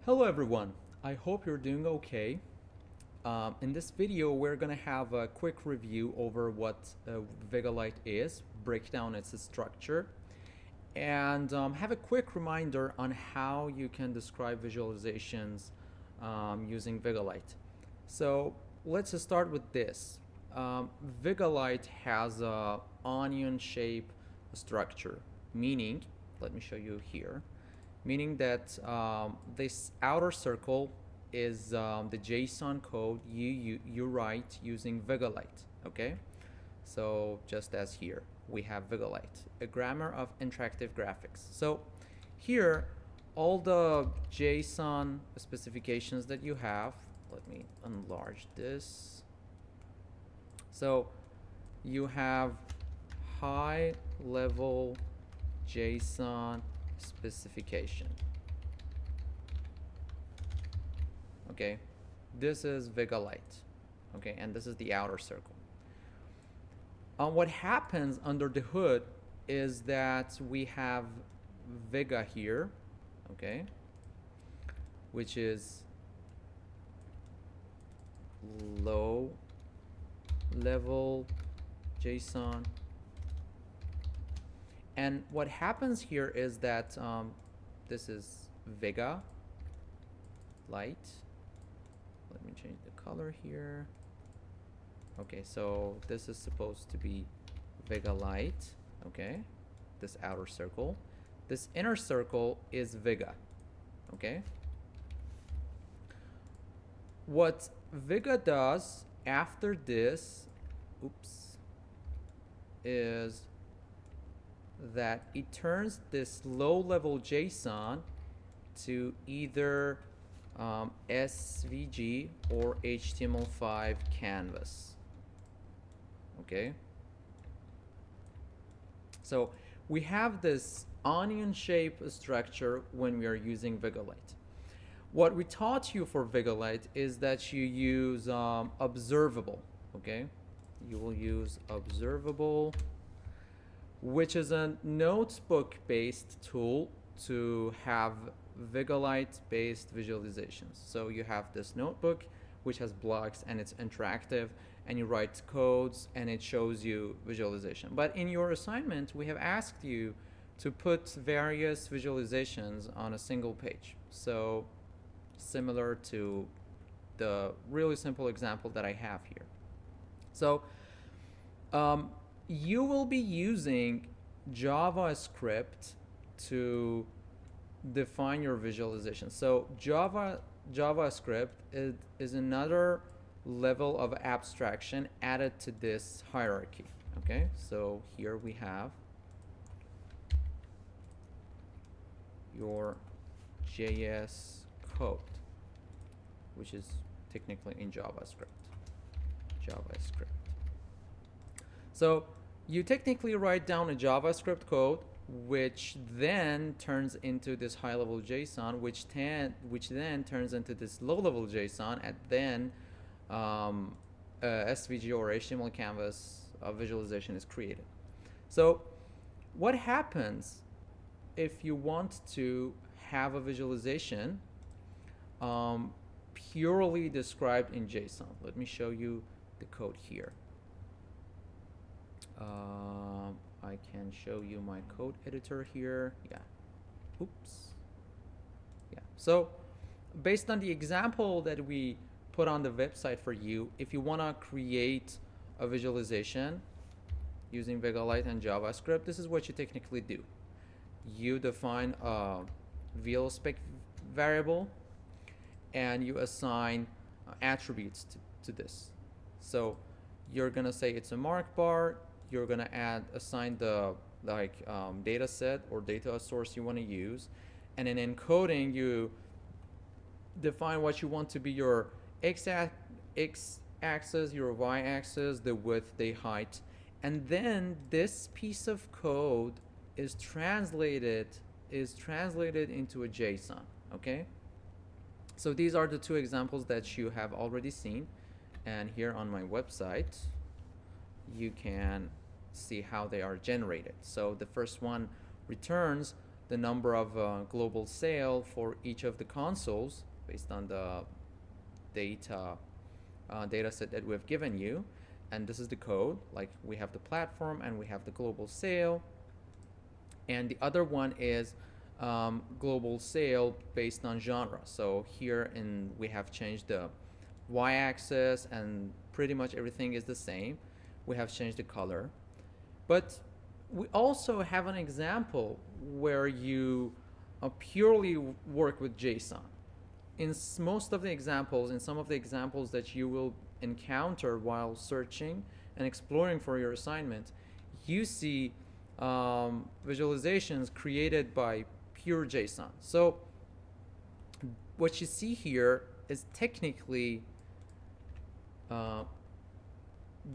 Hello everyone, I hope you're doing okay. In this video we're going to have a quick review over what Vega-Lite is, break down its structure, and have a quick reminder on how you can describe visualizations using Vega-Lite. So let's start with this. Vega-Lite has a onion shape structure, meaning, let me show you here, meaning that this outer circle is the JSON code you write using Vega-Lite, okay? So just as here, we have Vega-Lite, a grammar of interactive graphics. So here, all the JSON specifications that you have, let me enlarge this. So you have high level JSON specification. Okay, this is Vega-Lite. Okay, and this is the outer circle. What happens under the hood is that we have Vega here, okay, which is low level JSON. And what happens here is that this is Vega-Lite. Let me change the color here. Okay, so this is supposed to be Vega-Lite, okay, this outer circle. This inner circle is Vega, okay. What Vega does after this, is that it turns this low-level JSON to either SVG or HTML5 canvas. Okay. So we have this onion shape structure when we are using Vega-Lite. What we taught you for Vega-Lite is that you use observable. Okay. You will use observable, which is a notebook-based tool to have Vega-Lite-based visualizations. So you have this notebook, which has blocks and it's interactive, and you write codes and it shows you visualization. But in your assignment, we have asked you to put various visualizations on a single page. So similar to the really simple example that I have here. So you will be using JavaScript to define your visualization. So JavaScript is another level of abstraction added to this hierarchy. Okay, so here we have your JS code, which is technically in JavaScript. So you technically write down a JavaScript code, which then turns into this high-level JSON, which then turns into this low-level JSON, and then SVG or HTML canvas visualization is created. So what happens if you want to have a visualization purely described in JSON? Let me show you the code here. I can show you my code editor here. Yeah. Yeah. So based on the example that we put on the website for you, if you want to create a visualization using Vega-Lite and JavaScript, this is what you technically do. You define a VLSpec variable and you assign attributes to this. So you're gonna say it's a mark bar. You're gonna assign the data set or data source you want to use, and in encoding you define what you want to be your x-axis, your y-axis, the width, the height, and then this piece of code is translated into a JSON. Okay. So these are the two examples that you have already seen, and here on my website you can see how they are generated. So the first one returns the number of global sale for each of the consoles based on the data set that we've given you. And this is the code. Like, we have the platform and we have the global sale, and the other one is global sale based on genre. So here we have changed the y-axis, and pretty much everything is the same. We have changed the color, but we also have an example where you purely work with JSON. In most of the examples, in some of the examples that you will encounter while searching and exploring for your assignment, you see visualizations created by pure JSON. So what you see here is technically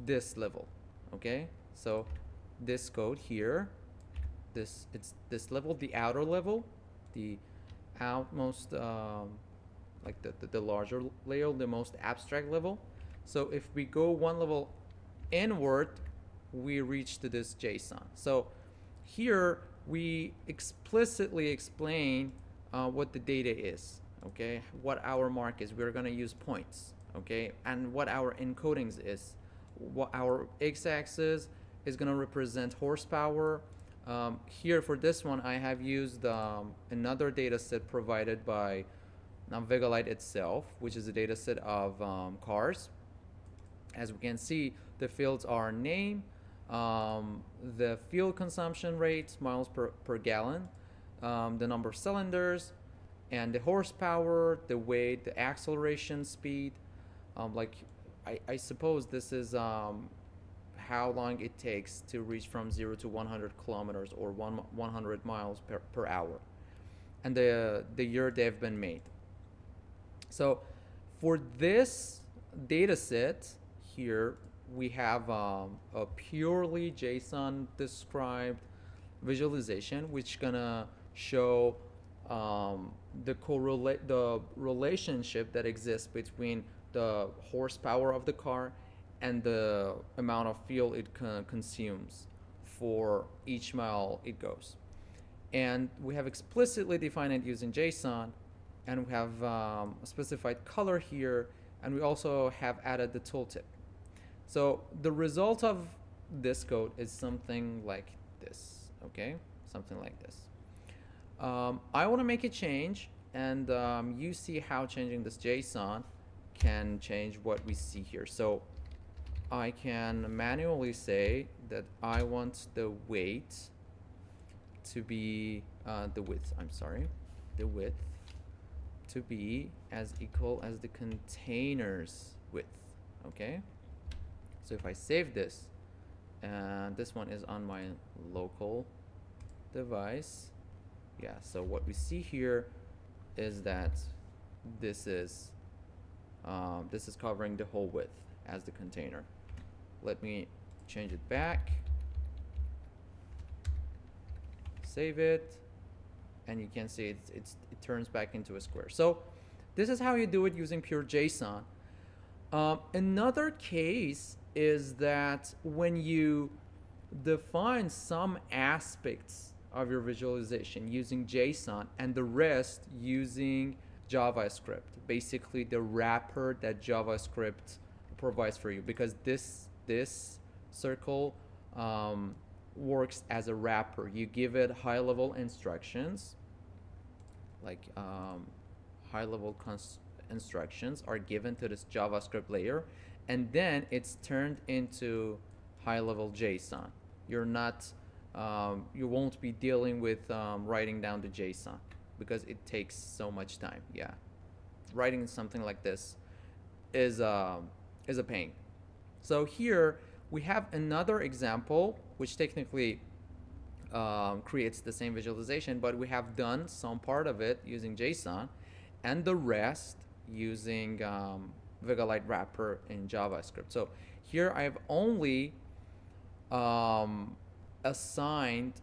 this level, okay? So this code here, it's this level, the outer level, the outmost, like the larger layer, the most abstract level. So if we go one level inward, we reach to this JSON. So here we explicitly explain what the data is, okay? What our mark is. We're gonna use points, okay? And what our encodings is. What our x-axis is gonna represent horsepower. Here for this one, I have used another data set provided by Vega-Lite itself, which is a data set of cars. As we can see, the fields are name, the fuel consumption rate, miles per gallon, the number of cylinders, and the horsepower, the weight, the acceleration speed. Like, I suppose this is how long it takes to reach from 0 to 100 kilometers or 100 miles per hour, and the year they've been made. So for this data set here, we have a purely JSON described visualization, which gonna show the relationship that exists between the horsepower of the car and the amount of fuel it consumes for each mile it goes. And we have explicitly defined it using JSON, and we have a specified color here, and we also have added the tooltip. So the result of this code is something like this, okay? Something like this. I want to make a change, and you see how changing this JSON can change what we see here. So I can manually say that I want the weight to be, the width to be as equal as the container's width, okay? So if I save this, and this one is on my local device, yeah, so what we see here is that this is covering the whole width as the container. Let me change it back, save it, and you can see it turns back into a square. So this is how you do it using pure JSON. Another case is that when you define some aspects of your visualization using JSON and the rest using JavaScript, basically the wrapper that JavaScript provides for you, because this circle works as a wrapper. You give it high-level instructions, like high-level instructions are given to this JavaScript layer, and then it's turned into high-level JSON. You're not, you won't be dealing with writing down the JSON because it takes so much time. Yeah, writing something like this is a pain. So here we have another example which technically creates the same visualization, but we have done some part of it using JSON and the rest using Vega-Lite wrapper in JavaScript. So here I have only assigned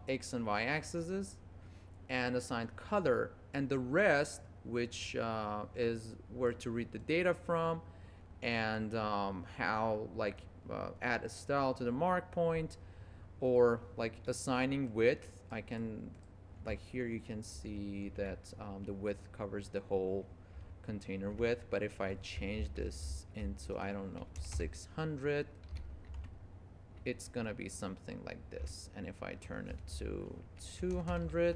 X and Y axes and assigned color, and the rest, which is where to read the data from, and how, like, add a style to the mark point, or like assigning width. I can like here you can see that the width covers the whole container width, but if I change this into, I don't know, 600, it's gonna be something like this. And if I turn it to 200,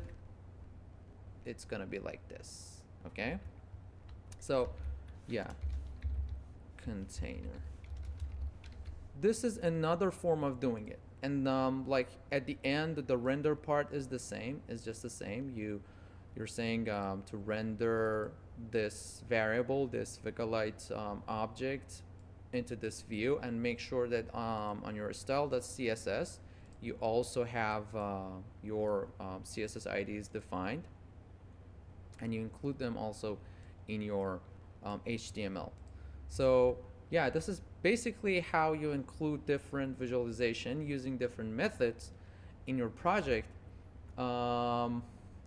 it's gonna be like this. Okay, so yeah, container. This is another form of doing it. And like at the end, the render part is the same. It's just the same. You're saying to render this variable, this Vega-Lite object, into this view, and make sure that on your style.css you also have your CSS IDs defined, and you include them also in your HTML. So yeah, this is basically how you include different visualization using different methods in your project.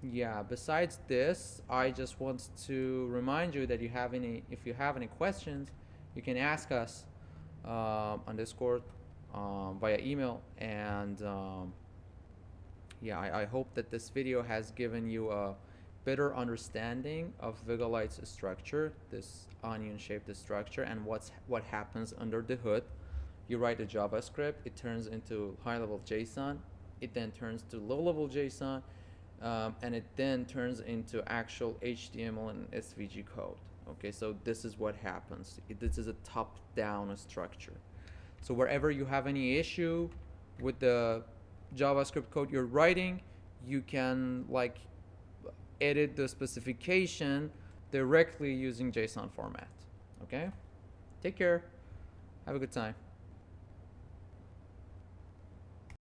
Yeah, besides this, I just want to remind you that if you have any questions, you can ask us on Discord, via email. And yeah, I hope that this video has given you a better understanding of Vega-Lite's structure, this onion-shaped structure, and what happens under the hood. You write a JavaScript, it turns into high-level JSON, it then turns to low-level JSON, and it then turns into actual HTML and SVG code. Okay, so this is what happens. This is a top-down structure. So wherever you have any issue with the JavaScript code you're writing, you can like edit the specification directly using JSON format. Okay? Take care. Have a good time.